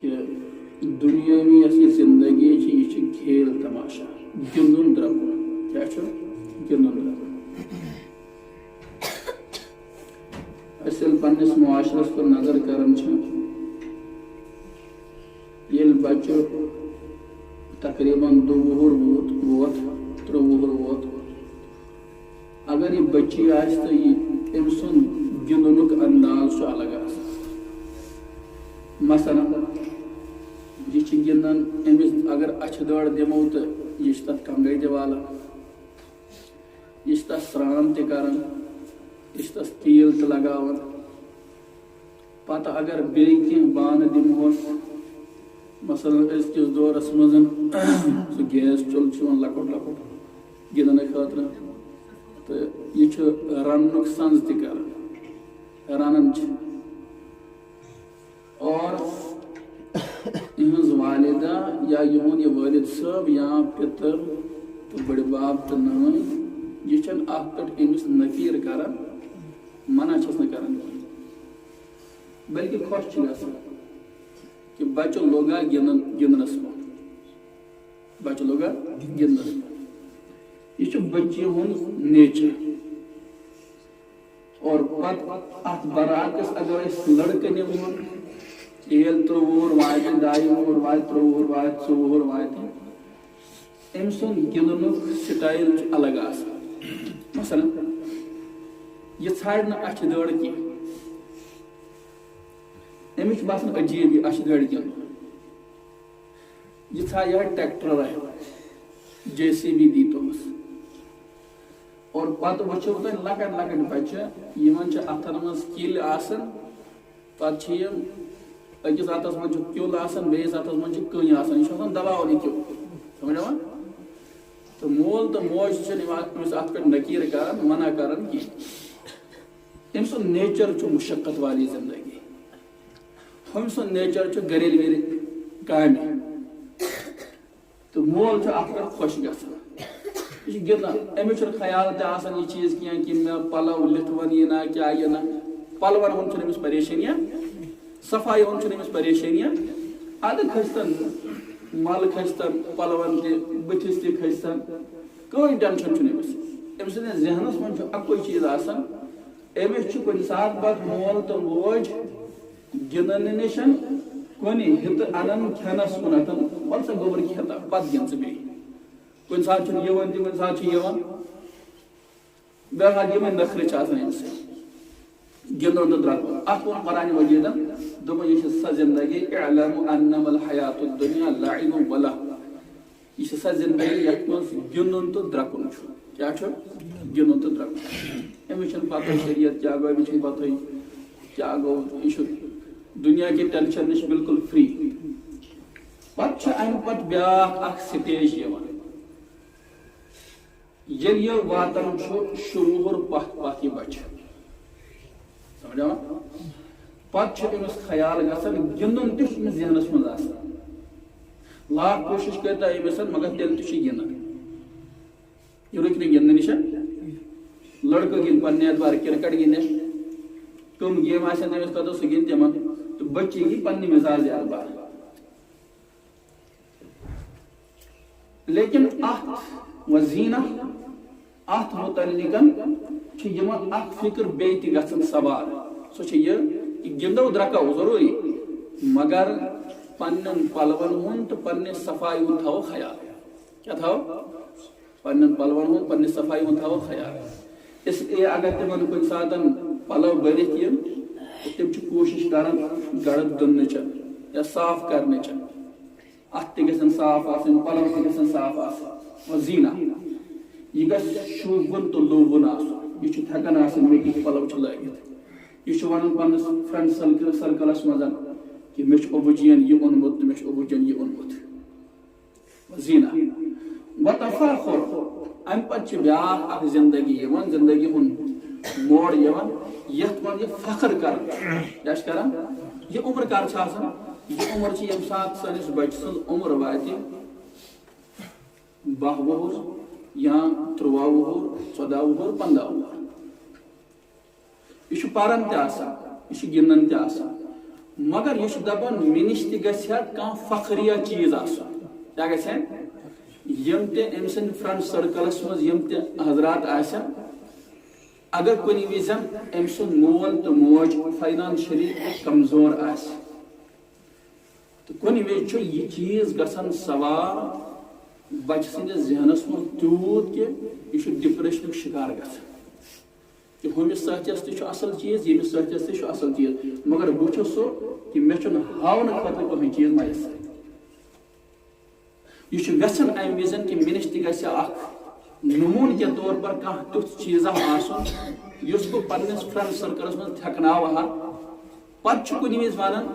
کہ دنیاوی یہ زندگی یہ کھیل تماشا گندن درکن کیا گندن درکن اصل پنس معاشرس پر نظر کرن یل بچہ تقریباً 2 وُہُر ووت 3 وُہُر ووت اگر یہ بچی آس تو یہ ام سن گندنک انداز الگ آسان مثلا یہ گندان امس اگر اچھ دڑ دمو تو یہ تک کنگے دوالا یہ تس سران تران یہ تس تیل تہ لگاوان پتہ اگر بیٚیہِ کینٛہہ بانہٕ دمہوس مثلا أزکِس دورس منٛز سُہ گیس چُلہٕ لۄکُٹ لۄکُٹ گنٛدنہٕ خٲطرٕ تہٕ یہِ چھُ رننُک سنٛز تہِ کران رنان چھِ اور یہنز والدہ یا یہون یہ والد صاحب یا پتر تو بڑے باپ تو نان یہ چھن اخ پٹ امس نفیر کران منع چھس نہ کران بلکہ خوش چھ گژھان کہ بچہ لوگا گندنس کن بچہ لوگا گندنس کن یہ چھ بچی ہند نیچر اور پت ات برعکس اگر اس لڑکہ نمون ایل 3 وُہُر واتہِ 2 وُہُر واتہِ 3 وُہُر واتہِ 4 وُہُر واتہِ أمۍ سُنٛد گِنٛدنُک سٹایل چھُ الگ آسان مثلا یہِ ژھانڈِ نہٕ اچھِ دٔڑ کینٛہہ أمِس چھُ باسان عجیٖب یہِ اچھِ دٔڑ گِنٛدُن یہِ ژھانڈِ یِہوٚے ٹریکٹر JCB دیٖتوہَس اور پتہٕ وٕچھو تۄہہِ لۄکٕٹۍ لۄکٕٹۍ بچہِ یِمن چھِ اتھن منٛز کِلۍ آسان پتہٕ چھِ یِم أکِس ہاتس منٛز چھُ کیُل آسان بیٚیِس ہاتس منٛز چھِ کٔنۍ آسان یہِ چھُ آسان دباوان یہِ کیُل سمجھ یِوان تہٕ مول تہٕ موج چھِنہٕ أمِس اتھ پٮ۪ٹھ نکیٖر کران منع کران کینٛہہ أمۍ سُنٛد نیچر چھُ مشقت والی زندگی ہُمۍ سُنٛد نیچر چھُ گریلوِر کامہِ تہٕ مول چھُ اتھ پٮ۪ٹھ خۄش گژھان یہ چھُ گِنٛدان أمِس چھُنہٕ خیال تہِ آسان یہِ چیٖز کینٛہہ کہ مےٚ پلو لِتھوَن یِنا کیٛاہ یِنا پلون ہُنٛد چھُنہٕ أمِس پریشٲنیاہ صفائی ہُنٛد چھُنہٕ أمِس پریشٲنیاہ اَدٕ کھٔسۍتن مل کھٔسۍتن پلون تہِ بٕتھِس تہِ کھٔسۍتن کٕہٕنۍ ٹینشن چھُنہٕ أمِس أمۍ سٕنٛدِس ذہنس منٛز چھُ اَکُے چیٖز آسان أمِس چھُ کُنہِ ساتہٕ پتہٕ مول تہٕ موج گِنٛدنہٕ نِش کُنہِ ہِتہٕ انان کھٮ۪نس کُنتھ وَل سا گوٚبُر کھٮ۪تا پتہٕ گِنٛد ژٕ بیٚیہِ کُنہِ ساتہٕ چھُنہٕ یِوان تہِ کُنہِ ساتہٕ چھُ یِوان بہرحال یِمے نخرٕ چھِ آسان أمِس گِنٛدُن تہٕ درٛۄکُن اتھ ووٚن قرآنِ مجیٖدن دوٚپُن یہِ چھِ سۄ زندگی اعلموا انما الحیات الدنیا لعب ولہو یہ سا زندگی یتھ منٛز گِنٛدُن تہٕ درٛۄکُن چھُ کیٛاہ چھُ گِنٛدُن تہٕ درٛۄکُن أمِس چھنہٕ پتہ شریعت کیٛاہ گوٚو أمِس چھنہٕ پتہ کیٛاہ گوٚو یہِ چھُ دُنیا کہِ ٹینشن نِش بالکل فری پتہٕ چھُ امہِ پتہٕ بیٛاکھ اکھ سٹیج یِوان ییٚلہِ یہِ واتان چھُ 6 وُہُر پتھ یہِ بچہِ سمجھاوان پتہٕ چھُ أمِس خیال گژھان گِنٛدُن تہِ چھُ أمِس ذہنس منٛز آسان لاکھ کوٗشِش کٔرۍتو أمِس مگر تیٚلہِ تہِ چھُ گِنٛدان یہِ رُکہِ نہٕ گِنٛدنہٕ نِش لڑکہٕ گِنٛدِ پننہِ اعتبار کرکٹ گِنٛدِ کٕم گیم آسن تٔمِس خٲطرٕ سُہ گِنٛدِ تِمن تہٕ بچی گی پننہِ مزاج اعتبار لیکن اتھ وزیٖنہ اتھ متعلقن چھِ یِمن اکھ فکر بیٚیہِ تہِ گژھان سوال سۄ چھِ یہِ گِنٛدو درٛۄکو ضروٗری مگر پننٮ۪ن پلون ہُنٛد تہٕ پننہِ صفٲیی ہُنٛد تھاوو خیال کیٛاہ تھاوو پننٮ۪ن پلون ہُنٛد پننہِ صفٲیی ہُنٛد تھاوو خیال اس لیے اگر تِمن کُنہِ ساتہٕ پلو بٔرِتھ یِن تِم چھِ کوٗشش کران گرد دُننٕچ یا صاف کرنٕچ اتھ تہِ گژھن صاف آسٕنۍ پلو تہِ گژھن صاف آسٕنۍ وزیٖنہ یہ گژھِ شوٗبوُن تہٕ لوٗبوُن آسُن یہ چھُ تھکان آسان مےٚ کِتھ پلو چھِ لٲگِتھ یہ چھُ ونان پننِس فرینڈ سرکلس منٛز کہ مےٚ چھُ ابوٗ جِین یہِ اوٚنمُت تہٕ مےٚ چھُ ابوٗ جِین یہِ اوٚنمُت وزیٖنہ وتفاخر امہِ پتہٕ چھِ بیٛاکھ اکھ زندگی یِوان زندگی ہُنٛد موڑ یِوان یتھ منٛز یہِ فخر کران کیٛاہ چھِ کران یہِ عمر کر چھِ آسان یہ عمر چھِ ییٚمہِ ساتہٕ سٲنِس بچہِ سٕنٛز عمر واتہِ 12 وُہُر یا 13 وُہُر 14 وُہُر 15 وُہُر یہ چھُ پران تہِ آسان یہ چھُ گِنٛدان تہِ آسان مگر یہ دپان مےٚ نِش تہِ گژھِ ہا کانٛہہ فخریہ چیٖز آسُن کیٛاہ گژھِ ہا یم تہِ أمۍ سٕنٛدِ فرٛنٛڈ سٔرکٕلس منٛز یم تہِ حضرات آسن اگر کُنہِ وِزِ أمۍ سُنٛد مول تہٕ موج فاینانشلی کمزور آسہِ تہٕ کُنہِ وِزِ چھُ یہِ چیٖز گژھان سوار بچہِ سٕنٛدِس ذہنس منٛز تیوٗت کہِ یہِ چھُ ڈپریشنُک شِکار گژھان کہ ہُمِس سۭتِس تہِ چھُ اصل چیٖز ییٚمِس سۭتِس تہِ چھُ اصل چیٖز مگر بہٕ چھُس سُہ کہ مےٚ چھُنہٕ ہاونہٕ خٲطرٕ کٕہٕنۍ چیٖز میسر یہ یژھان امہِ وِزن کہ مےٚ نِش تہِ گژھِ اکھ نموٗن کے طور پر کانٛہہ تیُتھ چیٖزا آسُن یُس بہٕ پننِس فرٛنٛڈ سٔرکٕلس منٛز تھٮ۪کناوٕ ہا پتہٕ چھُ کُنہِ وِزِ ونان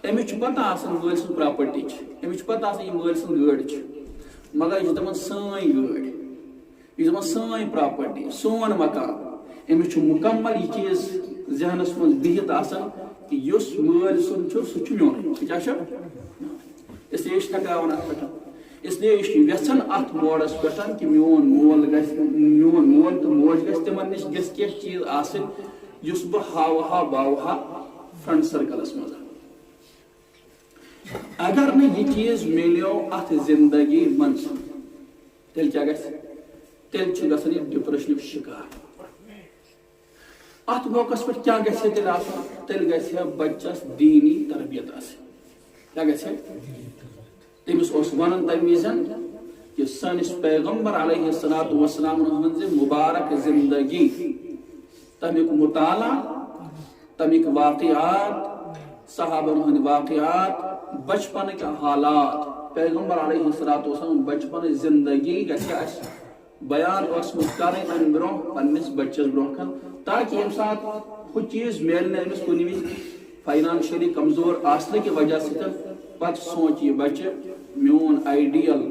أمِس چھُ پتہ آسان مٲلۍ سٕنٛز پراپرٹی چھِ أمِس چھُ پتہ آسان یہِ مٲلۍ سٕنٛز گٲڑۍ چھِ مگر یہِ چھُ دپان سٲنۍ گٲڑۍ یہِ چھُ دپان سٲنۍ پراپرٹی سون مکان أمِس چھُ مکمل یہ چیٖز ذہنس منٛز بِہِتھ آسان کہ یُس مٲلۍ سُنٛد چھُ سُہ چھُ میون کیٛاہ چھُ اسلیے چھِ تھکاوان اتھ پٮ۪ٹھ اسلیے یہِ چھُ یژھان اتھ موڈس پٮ۪ٹھ کہ میون مول گژھِ میون مول تہٕ موج گژھِ تِمن نِش گژھِ کینٛہہ چیٖز آسٕنۍ یُس بہٕ ہاوٕ ہا باوٕ ہا فرٛنٛڈ سٔرکٕلس منٛز اگر نہٕ یہِ چیٖز مِلیو اتھ زندگی منٛز تیٚلہِ کیٛاہ گژھِ تیٚلہِ چھُ گژھان یہِ ڈپریشنُک شِکار اتھ موقعس پٮ۪ٹھ کیٛاہ گژھِ ہے تیٚلہِ آسُن تیٚلہِ گژھِ ہے بچس دیٖنی تربیت آسٕنۍ کیٛاہ گژھِ ہے تٔمِس اوس ونان تمہِ وِزن کہ سٲنِس پیغمبر علیہ الصلوۃ والسلام ہٕنٛزِ مُبارک زندگی تمیُک مطالعہ تمیُک واقعات صحابن ہٕنٛدۍ واقعات بچپنٕکۍ حالات پیغمبر علیہ الصلوۃ والسلام بچپنٕچ زندگی گژھِ اسہِ بیان ٲسمٕژ کرٕنۍ امہِ برونٛہہ پننِس بچس برونٛہہ کن تاکہ ییٚمہِ ساتہٕ ہُہ چیٖز میلہِ نہٕ أمِس کُنہِ وِزِ فاینانشلی کمزور آسنہٕ کہِ وجہ سۭتۍ پتہٕ سونٛچہِ یہِ بچہِ میون آیڈیل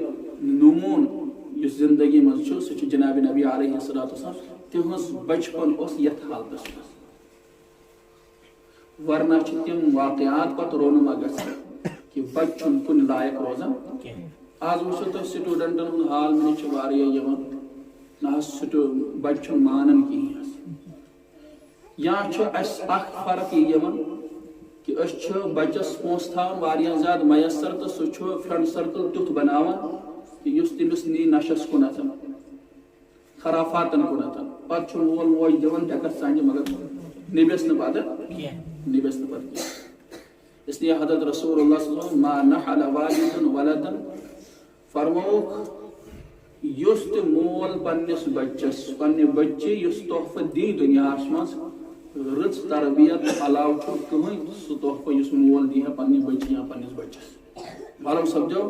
نموٗن یُس زندگی منٛز چھُ سُہ چھُ جناب نبی علیہ الصلوۃ والسلام تِہنٛز بچپن اوس یتھ حالتس منٛز ورنہ چھِ تِم واقعات پتہٕ رونما گژھان کہ بچہِ چھُنہٕ کُنہِ لایق روزان آز وٕچھو تُہۍ سٹوٗڈنٹن ہُنٛد حال مےٚ چھُ واریاہ یِوان نہ حظ بچہِ چھُنہٕ مانان کِہیٖنۍ حظ یا چھُ اسہِ اکھ فرق یہِ یِوان کہ أسۍ چھِ بچس پونٛسہٕ تھاوان واریاہ زیادٕ میسر تہٕ سُہ چھُ فرٛنٛڈ سٔرکٕل تیُتھ بناوان کہ یُس تٔمِس نی نشس کُنتھ خرافاتن کُنتھ پتہٕ چھُ مول موج دِوان ٹٮ۪کس ژنٛجہِ مگر نِبس نہٕ پتہٕ کینٛہہ اس لیے حضرت رسول اللہ صلی اللہ علیہ وسلم ما نحل والدن ولدن فرمووُکھ یُس تہِ مول پننِس بچس پننہِ بچی یُس تحفہٕ دی دُنیاہس منٛز رٕژ تربیت علاوٕ چھُ کٕہٕنۍ سُہ تحفہٕ یُس مول دی ہے پننہِ بچی یا پننِس بچس معلوم سمجھو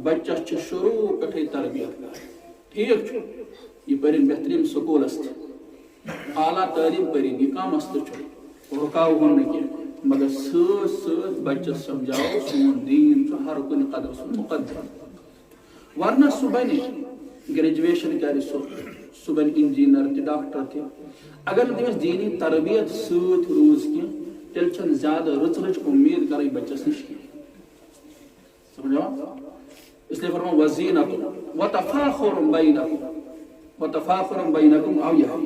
بچس چھِ شروع پٮ۪ٹھٕے تربیت کرٕنۍ ٹھیٖک چھُ یہِ پٔرِنۍ بہتریٖن سکوٗلس تہِ اعلیٰ تعلیٖم پٔرِنۍ یہِ کم تہِ چھُ رُکاوہون نہٕ کینٛہہ مگر سۭتۍ سۭتۍ بچس سمجھاو سون دیٖن چھُ ہر کُنہِ قدمس منٛز مُقدم ورنہ سُہ بنہِ گریجویشن کرِ سُہ بنہِ انجیٖنر تہِ ڈاکٹر تہِ اگر نہٕ تٔمِس دیٖنی تربیت سۭتۍ روٗز کینٛہہ تیٚلہِ چھنہٕ زیادٕ رٕژ اُمید کرٕنۍ بچس نِش کینٛہہ سمجھا اس لیے فرماو وزینکم وتفاخر بینکم او یہ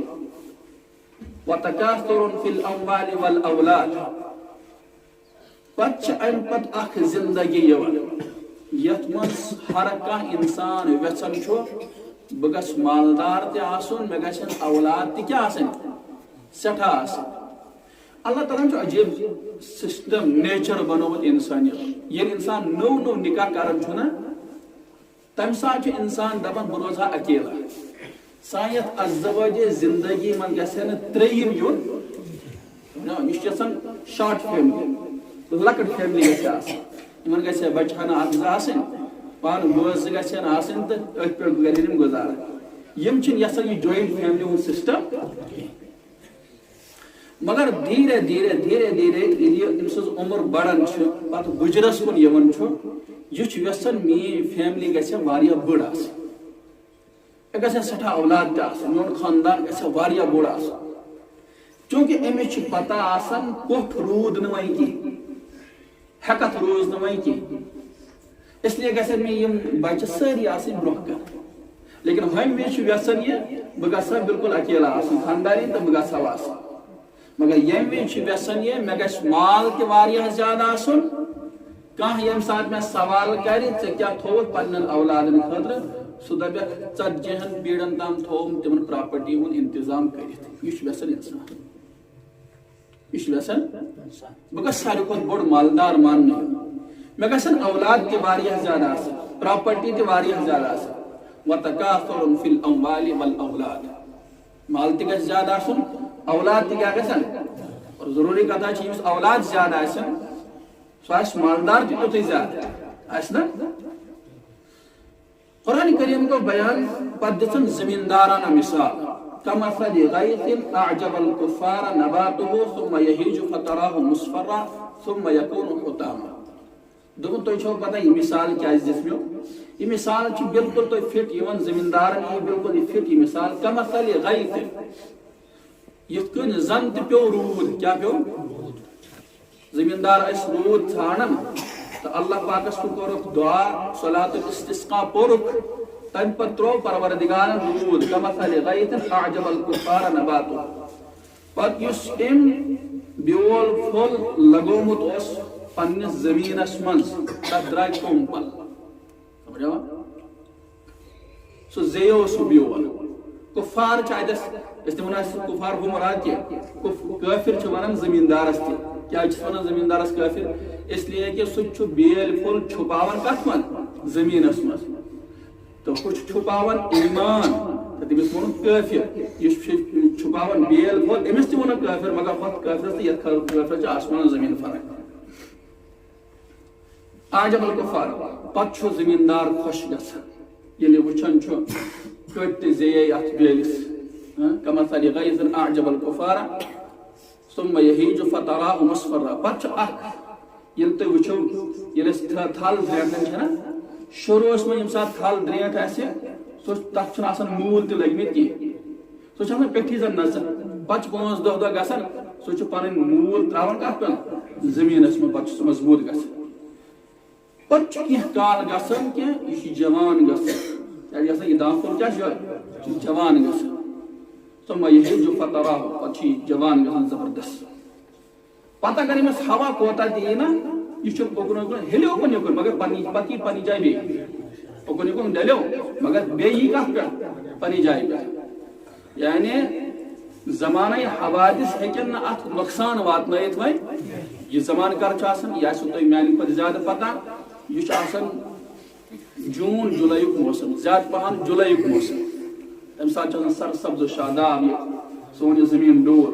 وتکاثر فی الاموال والاولاد پتہٕ چھِ امہِ پتہٕ اکھ زندگی یِوان یتھ منٛز ہر کانٛہہ انسان یژھان چھُ بہٕ گژھٕ مالدار تہِ آسُن مےٚ گژھن اولاد تہِ کیٛاہ آسٕنۍ سٮ۪ٹھاہ آسٕنۍ اللہ تعالیٰ چھُ عجیٖب سسٹم نیچر بنومُت انسانیت ییٚلہِ انسان نوٚو نوٚو نکاح کران چھُ نا تمہِ ساتہٕ چھُ انسان دپان بہٕ روزٕ ہا اکیلا سانہِ یتھ ازدواجی زندگی منٛز گژھِ ہے نہٕ ترٛیٚیِم یُن یہِ چھُ یژھان شارٹ فیملی لۄکٕٹ فیملی گژھِ آسٕنۍ یِمن گژھِ ہے بچہِ ہنا اکھ زٕ آسٕنۍ پانہٕ بٲژ زٕ گژھن آسٕنۍ تہٕ أتھۍ پٮ۪ٹھ کرن یِم گُزارٕ یِم چھِنہٕ یژھان یہِ جویِنٹ فیملی ہُنٛد سسٹم مگر دھیرے دھیرے دھیرے دھیرے ییٚلہِ أمۍ سٕنٛز عُمر بڑان چھِ پتہٕ گُجرس کُن یِوان چھُ یہِ چھُ یژھان میٲنۍ فیملی گژھِ ہے واریاہ بٔڑ آسٕنۍ مےٚ گژھِ ہے سٮ۪ٹھاہ اولاد تہِ آسٕنۍ میون خاندان گژھِ ہے واریاہ بوٚڑ آسُن چوٗنٛکہِ أمِس چھِ پتہ آسان پوٚٹھ روٗد نہٕ وۄنۍ کینٛہہ ہٮ۪کتھ روٗز نہٕ وۄنۍ کینٛہہ اس لیے گژھن مےٚ یِم بچہِ سٲری آسٕنۍ برونٛہہ کن لیکن ہُمہِ وِزِ چھُ یژھان یہِ بہٕ گژھٕ ہا بالکل اکیلا آسُن خاندانی تہٕ بہٕ گژھٕ ہا آسُن مگر یم وز ویسن یہ مے گژھِ مال تہ واریاہ زیادہ آسن کانٛہہ ییٚمہِ ساتہٕ مےٚ سوال کرِ ژےٚ کیٛاہ تھووُتھ پننٮ۪ن اولادن خٲطرٕ سُہ دپکھ 40 پیٖڑن تام تھووُم تمن پراپرٹی ہُنٛد انتظام کٔرِتھ یہِ چھُ ویسن انسان یہ ویسن بہ گھس ساروی کھۄتہٕ بوٚڑ مالدار ماننہٕ مےٚ گژھن اولاد تہ واریاہ زیادٕ آسٕنۍ پراپرٹی تہ واریاہ زیادٕ آسٕنۍ وتکاثر فی الاموال والاولاد مال تہ گژھِ زیادٕ آسُن اولاد تہ کیٛاہ گژھن اور ضروٗری کتھا چھِ ییٚمِس اولاد زیادٕ آسن سُہ آسہِ مالدار تہ تیُتھُے زیادٕ آسہِ نا قرآن کریم کو بیان پتہٕ دِژٕن زمیٖندارانہ مثال كمثل غيث أعجب الكفار نباته ثم يهيج فتراه مصفرا ثم يكون حطاما دوٚپُن تۄہہِ چھو پتہ یہِ مثال کیٛازِ دِژ مےٚ یہِ مثال چھِ بالکل تۄہہِ فٹ یِوان زمیٖندارن یی بالکل یہِ فٹ یہِ مثال كمثل غيث یِتھ کٔنۍ زن تہِ پیوٚو روٗد کیٛاہ پیوٚو زمیٖندار ٲسۍ روٗد ژھانڈان تہٕ اللہ پاکس کُن کوٚرُکھ دعا صلات الاستسقا پوٚرُکھ تمہ پتہٕ ترٛوو پروردگارن روٗد كمثل غيث أعجب الكفار نباته پتہٕ یُس أمۍ بیول پھوٚل لگومُت اوس پننِس زمیٖنس منٛز تتھ درٛاے کوٚمپل سمجھاوا سُہ زیو سُہ بیول کفار چھِ اتٮ۪س أسۍ تہِ ونو کفار ہُہ مراد کینٛہہ کٲفر چھِ ونان زمیٖندارس تہِ کیٛازِ چھِس ونان زمیٖندارس کٲفر اس لیے کہ سُہ چھُ بیٲلۍ پھوٚل چھُپاوان کتھ منٛز زمیٖنس منٛز تو ہُہ چھُ چھُپاوان ایمان تہٕ تٔمِس ووٚنُن کٲفر یُس چھُپاوان بیل پھوٚل أمِس تہِ ووٚنُن کٲفر مگر ہۄتھ کٲفرس تہٕ یتھ کٲفرس چھِ آسمان زمیٖن فرق أعجب الكفار پتہٕ چھُ زمیٖندار خۄش گژھان ییٚلہِ وٕچھان چھُ کٔٹۍ تہِ زیے اتھ بیلِس كمثل غيث أعجب الكفار ثم يهيج فتراه مصفرا پتہٕ چھُ اکھ ییٚلہِ تُہۍ وٕچھو ییٚلہِ أسۍ تھل درٛٮ۪نٛٹان چھِنا شروعس منٛز ییٚمہِ ساتہٕ تھل درٛینٛٹھ آسہِ سُہ تتھ چھُنہٕ آسان موٗل تہِ لٔگمٕتۍ کینٛہہ سُہ چھُ آسان پیٚٹھی زن نژان پتہٕ چھِ 5 دۄہ گژھان سُہ چھُ پنٕنۍ موٗل تراوان کتھ پٮ۪ٹھ زمیٖنس منٛز پتہٕ چھُ سُہ مضبوٗط گژھان پتہٕ چھُ کینٛہہ کال گژھان کہِ یہِ چھُ جوان گژھان کیٛازِ گژھان یہِ دانہِ پھوٚل کیٛاہ چھُ یہِ چھُ جوان گژھان ثم يهيج فتراه پتہٕ چھُ یہِ جوان گژھان زبردست پتہٕ اگر أمِس ہوا کوتاہ تہِ یی نا یہ اوکن اوکن ہیلو اوکن یوکن مگر پتہ یہ پنہ جائے بیٚیہِ اوکن یوکن ڈلیو مگر بیٚیہِ کتھ پٮ۪ٹھ پنہ جائے پٮ۪ٹھ یعنی زمانہ حوادث ہیٚکن نہٕ اتھ نۄقصان واتنٲیِتھ وۄنۍ یہِ زمانہٕ کر چھُ آسان یہِ آسوٕ تۄہہِ میانہِ کھۄتہٕ زیادٕ پتہ یہِ چھُ آسان جوٗن جُلایُک موسم زیادٕ پہن جُلایُک موسم تمہِ ساتہٕ چھُ آسان سرسبز و شاداب یہِ سون یہِ زمیٖن ڈوٗر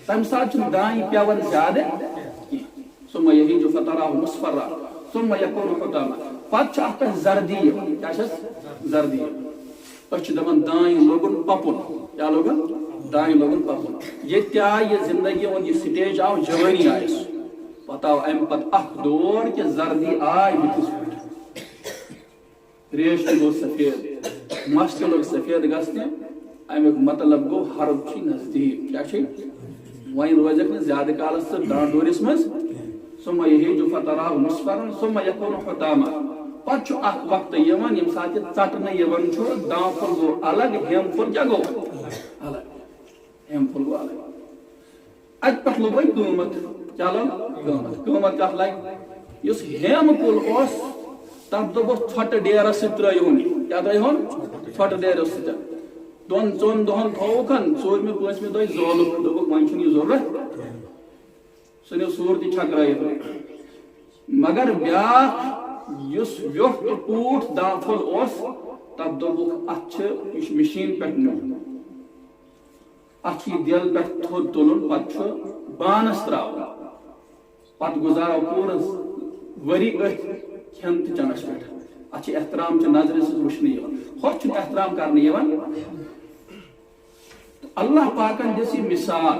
تمہِ ساتہٕ چھُنہٕ دانہِ پیٚوان زیادٕ ثم يهيج فتراه مصفرا ثم يكون حطاما پتہٕ چھُ اتھ پٮ۪ٹھ زردی کیٛاہ چھس زردی أسۍ چھِ دپان دانہِ لوگُن پپُن کیٛاہ لوگُن دانہِ لوگُن پپُن ییٚتہِ تہِ آے یہِ زندگی ہُنٛد یہِ سٹیج آو جوٲنی آیہِ سُہ پتہٕ آو امہِ پتہٕ اکھ دور کہِ زردی آے بٕتھِس پٮ۪ٹھ ریش تہِ گوٚو سفید مس تہِ لوٚگ سفید گژھنہِ امیُک مطلب گوٚو حرب چھِ نزدیٖک کیٛاہ چھِ وۄنۍ روزکھ نہٕ زیادٕ کالس ژٕ ڈانڈورِس منٛز ثم يهيج فتراه مصفرا ثم يكون حطاما پتہٕ چھُ اکھ وقت یِوان ییٚمہِ ساتہٕ یہِ ژٹنہٕ یِوان چھُ دانہِ پھوٚل گوٚو الگ ہیٚمہِ پھوٚل کیٛاہ گوٚو الگ ہیٚمہِ پھوٚل گوٚو الگ اتہِ پٮ۪ٹھ لوٚگ وۄنۍ قۭمتھ کیٛاہ لوٚگ قۭمتھ کتھ لگہِ یُس ہیٚمہٕ کُل اوس تتھ دوٚپُکھ ژھۄٹہٕ ڈیرس سۭتۍ ترٲیہُن کیٛاہ ترٲیہُن ژھۄٹہٕ ڈیرس سۭتۍ 2-4 دۄہن تھووُکھ 4مہِ 5مہِ دۄہ زولُکھ دوٚپُکھ وۄنۍ چھُنہٕ یہِ ضروٗرت سُہ نیوٗ سوٗر تہِ چھکرٲیِتھ مگر بیٛاکھ یُس ویوٚٹھ تہٕ پوٗٹھ دانہِ پھوٚل اوس تتھ دوٚپُکھ اتھ چھِ یہِ چھُ مِشیٖن پٮ۪ٹھ نیُن اتھ چھُ یہِ دِل پٮ۪ٹھ تھوٚد تُلُن پتہٕ چھُ بانس تراوُن پتہٕ گُزارو پوٗرٕ ؤری أتھۍ کھٮ۪ن تہٕ چٮ۪نس پٮ۪ٹھ اتھ چھِ احترام چہِ نظرِ سۭتۍ وٕچھنہٕ یِوان ہۄتھ چھُنہٕ احترام کرنہٕ یِوان اللہ پاکن دِژ یہِ مثال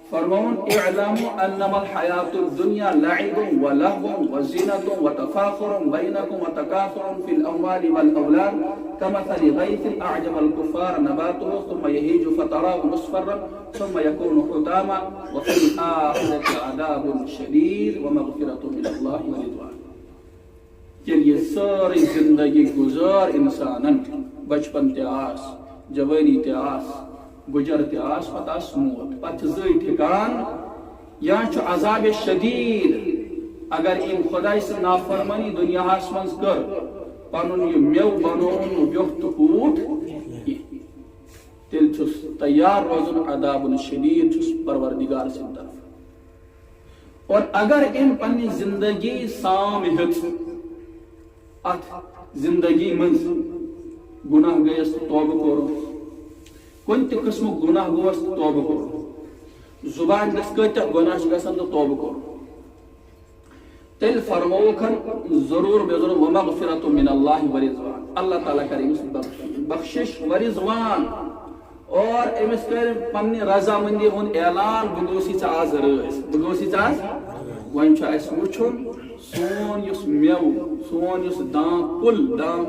فرمون اعلموا انما الحياة الدنيا لعب ولهو وزينة وتفاخر بينكم وتكاثر في الاموال والاولاد كمثل غيث اعجب الكفار نباته ثم يهيج فتراه مصفرا ثم يكون حطاما وفي الاخرة عذاب شديد ومغفرة من الله ورضوان ییٚلہِ یہِ سٲرٕے زندگی گُزار انسانن بچپن تہِ آس جوٲنی تہِ آس گجر تاس پتہ موت پتہ زئی ٹھکان یا عذاب شدید اگر ام خدای سے نافرمانی دنیا من کر پن یہ میو بنون ویوت کوٹ تیل چھس تیار روزن عذاب شدید چھس پروردگار سے طرف اور اگر ام پنی زندگی سام ہت ات زندگی من گناہ گیس توبہ کرو کن تہ قسم گناہ گوس توبہ کرو زبان دس کت گناہ گسن تو توبہ کرو تیل فرموکن ضرور بے ضرور ومغفرت من اللہ ورضوان اللہ تعالیٰ کرے امس بخشش ورضوان اور امس کر پنہ رضامندی ہند اعلان بہ گوسی ژے آز رٲضۍ بہ گوسی ژے آز وۄنۍ چھُ اَسہِ وٕچھُن سون یُس میوٕ سون یُس دان کُل دان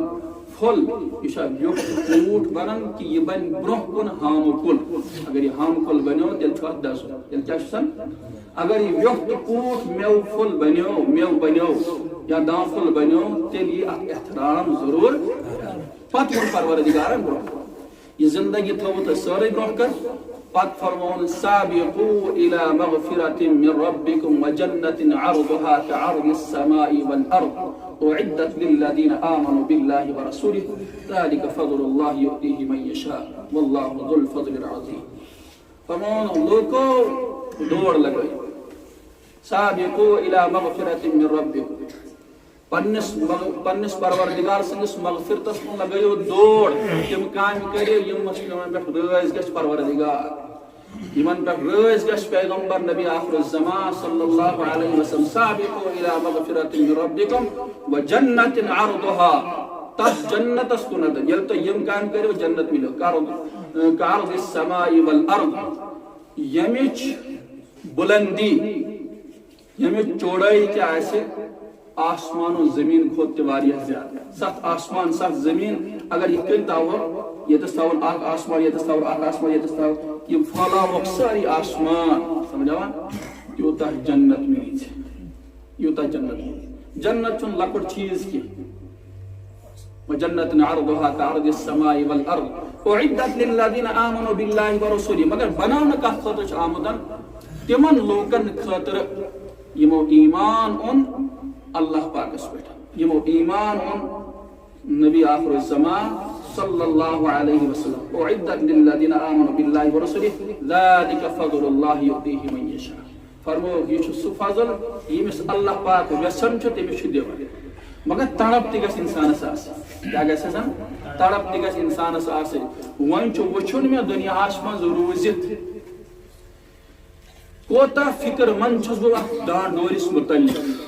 پھل یہ چھا ویوٹھ کوٹ بنان کہ یہ بن برونٛہہ کُن ہامہٕ کُل اگر یہ ہامہٕ کُل بنیو تیٚلہِ چھُ اتھ دزُن تیٚلہِ کیٛاہ چھُ سن اگر یہ ویوٹھ کوٹ میوٕ پھل بنیو میوٕ بنیو یا دان پھل بنیو تیٚلہِ یی اتھ احترام ضرور پتہٕ ووٚن پروردگارن برونٛہہ یہ زندگی تھوت سورے برونٛہہ کر پتہٕ فرمون سابقوا الى مغفرة من ربكم وجنة عرضها كعرض السماء والارض اعدت للذين آمنوا بالله ورسوله ذلك فضل الله يؤتيه من يشاء والله ذو الفضل العظيم فرمون لوکو دوڑ لگائی سابقوا الى مغفرة من ربكم پنس پروردگار سندس مغفرتس من لگیو دوڑ تم کام کریو یم مسلمان پہ رٲضۍ گژھِ پروردگار یمن پہ رٲضۍ گژھِ پیغمبر نبی آخر الزمان صلی اللہ علیہ وسلم سابقوا الى مغفرة من ربكم وجنة عرضها تس جنتس کنت یل تو یم کام کریو جنت ملو کعرض السماء والارض یمچ بلندی یمچ چوڑائی کیا ایسے آسمان و زمین کھوت واریاہ زیادہ ست آسمان ست زمین اگر یہ کن تاو یہ تستاول آگ آسمان یہ تستاول آگ آسمان یہ تستاول یہ پھالاو ساری آسمان سمجھاوان یوتا جنت ملی تھے یوتا جنت جنت چون لکڑ چیز کی وجنت عرضها كعرض السماء والارض اعدت للذين امنوا بالله ورسوله مگر بنانا کا خاطر آمدن تمن لوکن خاطر یمو ایمان ان اللہ پاکس پہ یمو ایمان ان نبی آخر الزمان صلی اللہ علیہ وسلم اعدت للذین آمنوا باللہ ورسوله ذلك فضل اللہ یؤتیہ من یشاء فرمو یہ چھو سو فضل یمس اللہ پاک ویسن چھو تیمس چھو دیوان مگر تڑپ تہ گژھِ انسانس آسٕنۍ کیاہ گژھِ آسان تڑپ تہ گژھِ انسانس آسٕنۍ وۄنۍ چھُ وٕچھُن مےٚ دُنیاہس منٛز روٗزِتھ کوتاہ فکر مند چھُس بہٕ اتھ دان ڈورِس متعلق